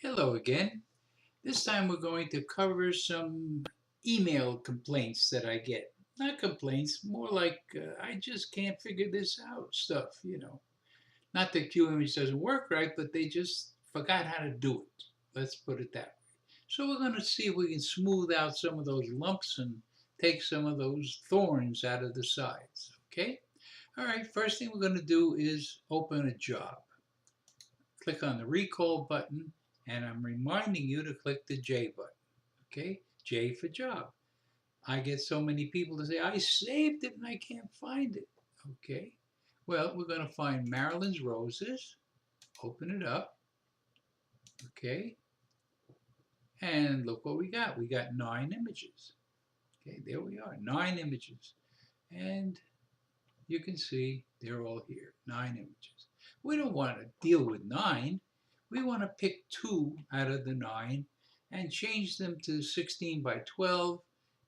Hello again. This time we're going to cover some email complaints that I get. Not complaints, more like I just can't figure this out stuff. Not that QImage doesn't work right, but they just forgot how to do it. Let's put it that way. So we're going to see if we can smooth out some of those lumps and take some of those thorns out of the sides. Okay? All right, first thing we're going to do is open a job. Click on the recall button, and I'm reminding you to click the J button. Okay, J for job. I get so many people to say, I saved it and I can't find it. Okay, well, we're going to find Marilyn's Roses, open it up, okay, and look what we got. We got 9 images. Okay, there we are, 9 images. And you can see they're all here, 9 images. We don't want to deal with 9. We want to pick 2 out of the 9 and change them to 16 by 12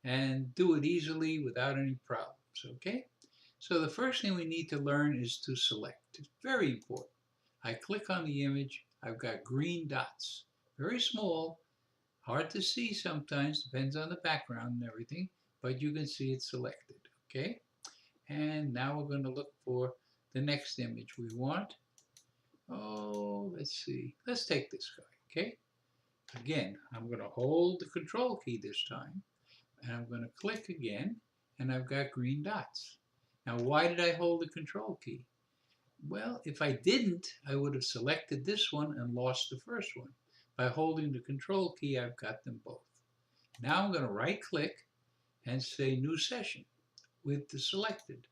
and do it easily without any problems, okay? So the first thing we need to learn is to select. It's very important. I click on the image, I've got green dots, very small, hard to see sometimes, depends on the background and everything, but you can see it's selected, okay? And now we're going to look for the next image we want. Oh, let's see. Let's take this guy, okay? Again, I'm going to hold the control key this time, and I'm going to click again, and I've got green dots. Now, why did I hold the control key? Well, if I didn't, I would have selected this one and lost the first one. By holding the control key, I've got them both. Now I'm going to right click and say new session with the selected.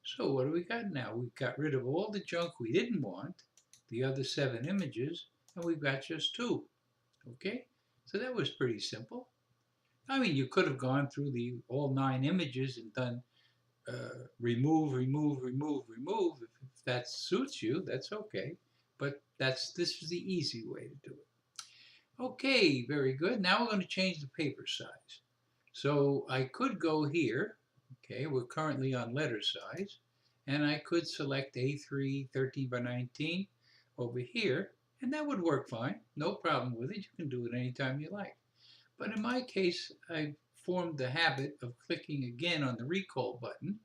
So what do we got now? We've got rid of all the junk we didn't want, the other 7 images, and we've got just 2. Okay? So that was pretty simple. I mean, you could have gone through the all 9 images and done remove, remove, remove, remove. If that suits you, that's okay. But this is the easy way to do it. Okay, very good. Now we're going to change the paper size. So I could go here. Okay, we're currently on letter size. And I could select A3 13 by 19 over here. And that would work fine. No problem with it. You can do it anytime you like. But in my case, I've formed the habit of clicking again on the recall button.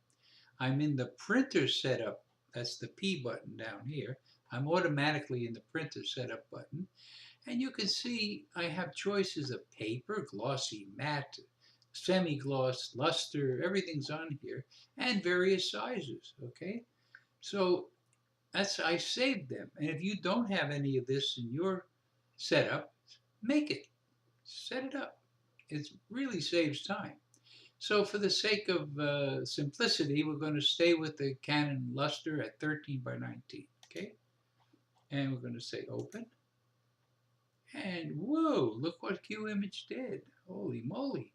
I'm in the printer setup. That's the P button down here. I'm automatically in the printer setup button. And you can see I have choices of paper, glossy, matte, semi-gloss, luster, everything's on here, and various sizes, okay? So I saved them. And if you don't have any of this in your setup, make it, set it up. It really saves time. So for the sake of simplicity, we're going to stay with the Canon luster at 13 by 19, okay? And we're going to say open. And whoa, look what Qimage did. Holy moly.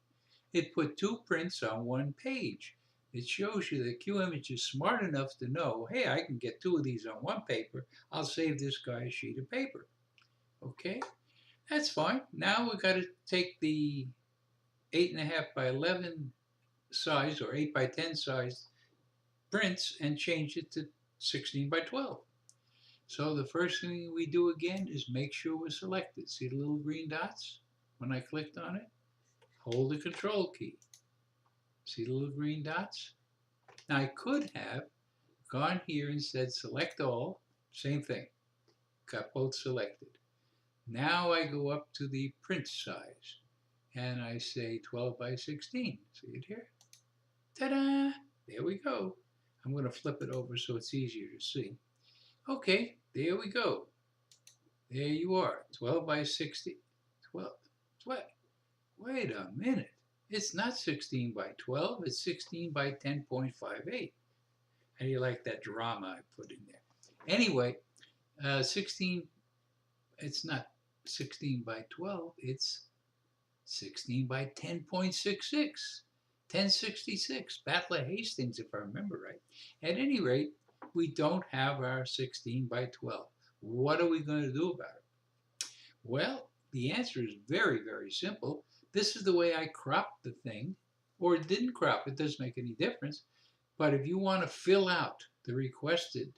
It put 2 prints on 1 page. It shows you that Qimage is smart enough to know, hey, I can get 2 of these on 1 paper. I'll save this guy a sheet of paper. Okay, that's fine. Now we've got to take the 8.5 by 11 size or 8 by 10 size prints and change it to 16 by 12. So the first thing we do again is make sure we're selected. See the little green dots when I clicked on it? Hold the control key. See the little green dots? Now I could have gone here and said select all, same thing, got both selected. Now I go up to the print size and I say 12 by 16. See it here? Ta-da! There we go. I'm going to flip it over so it's easier to see. Okay, there we go. There you are, 12 by 60. 12, what? Wait a minute. It's not 16 by 12, it's 16 by 10.58. How do you like that drama I put in there? Anyway, 16, it's not 16 by 12, it's 16 by 10.66. 1066, Battle of Hastings, if I remember right. At any rate, we don't have our 16 by 12. What are we going to do about it? Well, the answer is very, very simple. This is the way I cropped the thing, or it didn't crop, it doesn't make any difference. But if you want to fill out the requested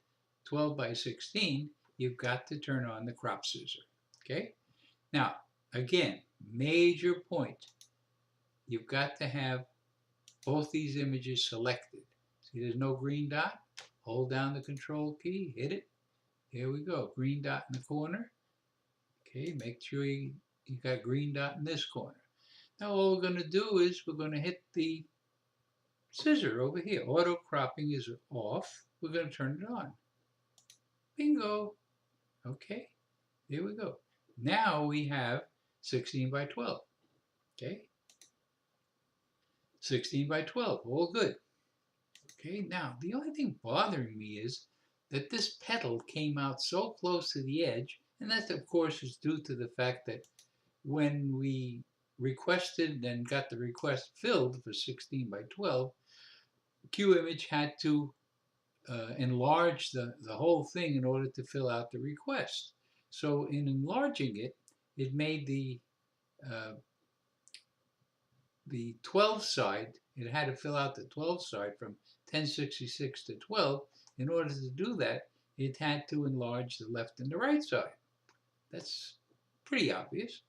12 by 16, you've got to turn on the crop scissor, okay? Now, again, major point. You've got to have both these images selected. See, there's no green dot. Hold down the control key, hit it. There we go, green dot in the corner. Okay, make sure you got green dot in this corner. Now all we're going to do is we're going to hit the scissor over here. Auto cropping is off. We're going to turn it on. Bingo. Okay, there we go. Now we have 16 by 12. Okay, 16 by 12, all good. Okay, now the only thing bothering me is that this petal came out so close to the edge, and that of course is due to the fact that when we requested and got the request filled for 16 by 12, Qimage had to enlarge the whole thing in order to fill out the request. So in enlarging it, it made the 12 side, it had to fill out the 12 side from 1066 to 12. In order to do that, it had to enlarge the left and the right side. That's pretty obvious.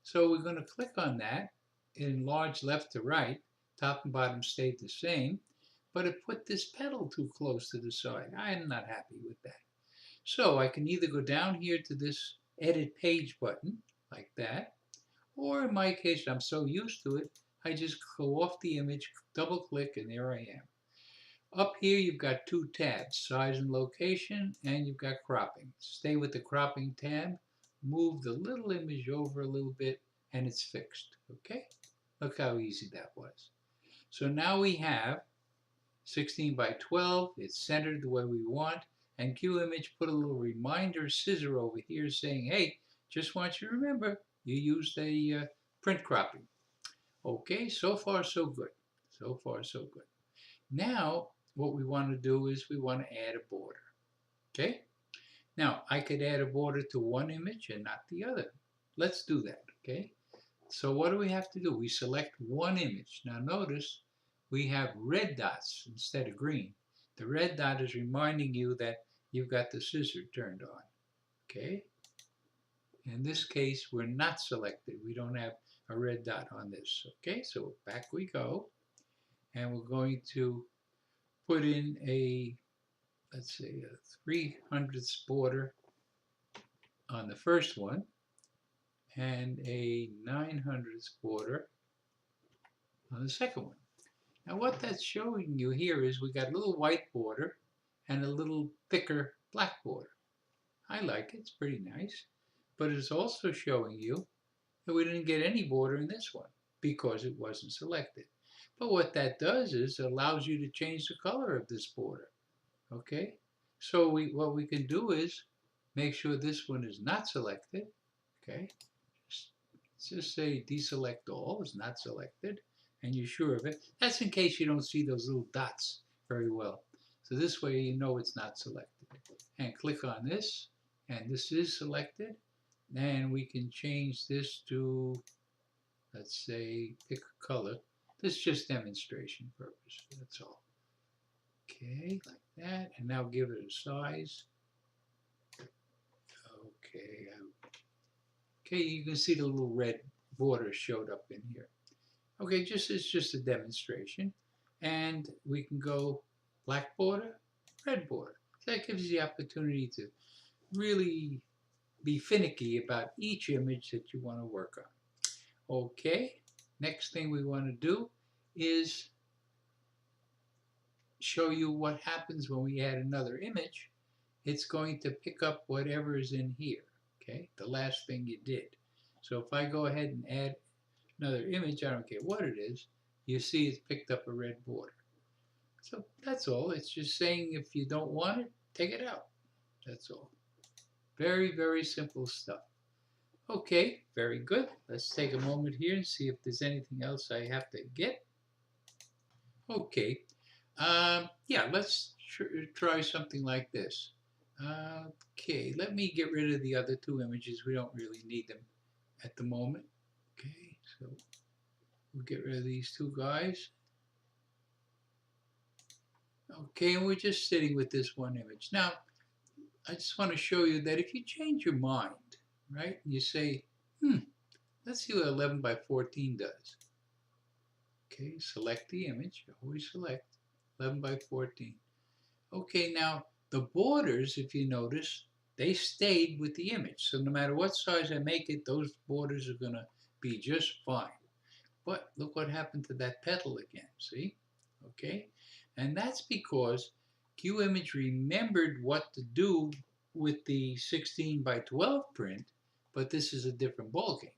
So we're going to click on that, enlarge left to right, top and bottom stayed the same, but it put this petal too close to the side. I am not happy with that. So I can either go down here to this edit page button, like that, or in my case, I'm so used to it, I just go off the image, double click, and there I am. Up here, you've got two tabs, size and location, and you've got cropping. Stay with the cropping tab, move the little image over a little bit, and it's fixed, okay? Look how easy that was. So now we have 16 by 12, it's centered the way we want, and Qimage put a little reminder scissor over here saying, hey, just want you to remember, you used a print cropping. Okay, so far so good. So far so good. Now, what we want to do is we want to add a border. Okay? Now, I could add a border to one image and not the other. Let's do that, okay? So what do we have to do? We select one image. Now notice we have red dots instead of green. The red dot is reminding you that you've got the scissor turned on, okay? In this case, we're not selected. We don't have a red dot on this, okay? So back we go, and we're going to put in a, let's say, a 300th border on the first one, and a 900th border on the second one. Now what that's showing you here is we got a little white border and a little thicker black border. I like it, it's pretty nice. But it's also showing you that we didn't get any border in this one because it wasn't selected. But what that does is it allows you to change the color of this border. Okay? So what we can do is make sure this one is not selected. Okay? Just say deselect all is not selected, and you're sure of it. That's in case you don't see those little dots very well. So this way you know it's not selected. And click on this, and this is selected. And we can change this to, let's say, pick a color. This is just demonstration purpose, that's all. Okay, like that, and now give it a size. Okay, okay, you can see the little red border showed up in here. Okay, it's just a demonstration. And we can go black border, red border. So that gives you the opportunity to really be finicky about each image that you want to work on. Okay, next thing we want to do is show you what happens when we add another image. It's going to pick up whatever is in here, okay, the last thing you did. So if I go ahead and add another image, I don't care what it is, you see it's picked up a red border. So that's all. It's just saying if you don't want it, take it out. That's all. Very, very simple stuff. Okay, very good. Let's take a moment here and see if there's anything else I have to get. Okay, yeah, let's try something like this. Okay, let me get rid of the other two images. We don't really need them at the moment. Okay, so we'll get rid of these two guys. Okay, and we're just sitting with this one image. Now, I just want to show you that if you change your mind, right, and you say, Let's see what 11 by 14 does. Okay, select the image. Always select 11 by 14. Okay, now the borders, if you notice, they stayed with the image. So no matter what size I make it, those borders are going to be just fine. But look what happened to that petal again, see? Okay, and that's because Qimage remembered what to do with the 16 by 12 print, but this is a different ballgame.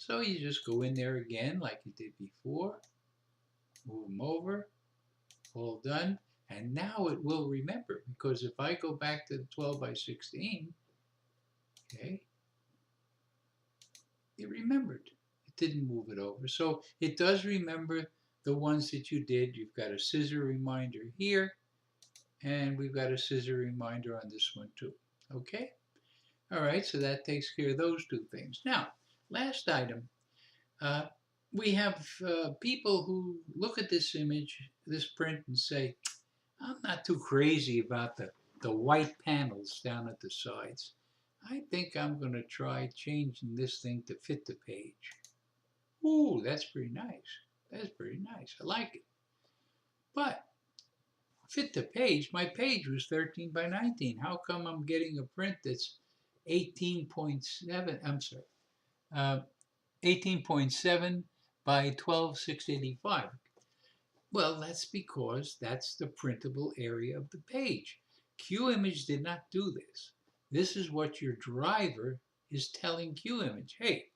So you just go in there again like you did before, move them over, all done, and now it will remember, because if I go back to the 12 by 16, okay, it remembered. It didn't move it over. So it does remember the ones that you did. You've got a scissor reminder here, and we've got a scissor reminder on this one too. Okay? All right, so that takes care of those two things. Now, last item. Uh, we have people who look at this image, this print, and say, I'm not too crazy about the white panels down at the sides. I think I'm going to try changing this thing to fit the page. Ooh, that's pretty nice. That's pretty nice. I like it. But fit the page, my page was 13 by 19. How come I'm getting a print that's 18.7, I'm sorry, 18.7 by 12,685? Well, that's because that's the printable area of the page. Qimage did not do this. This is what your driver is telling Qimage. Hey,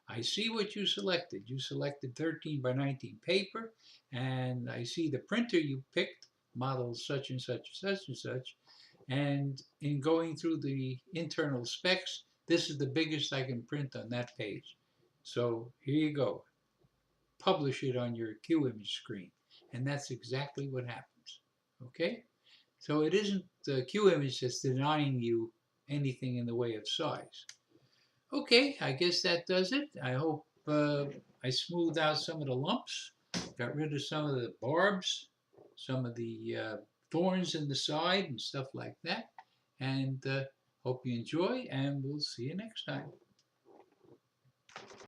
I see what you selected. You selected 13 by 19 paper, and I see the printer you picked, model such and such and such and such. And in going through the internal specs, this is the biggest I can print on that page. So here you go. Publish it on your Qimage screen. And that's exactly what happens. Okay? So it isn't the Qimage that's denying you anything in the way of size. Okay, I guess that does it. I hope I smoothed out some of the lumps, got rid of some of the barbs, some of the thorns in the side and stuff like that. And hope you enjoy, and we'll see you next time.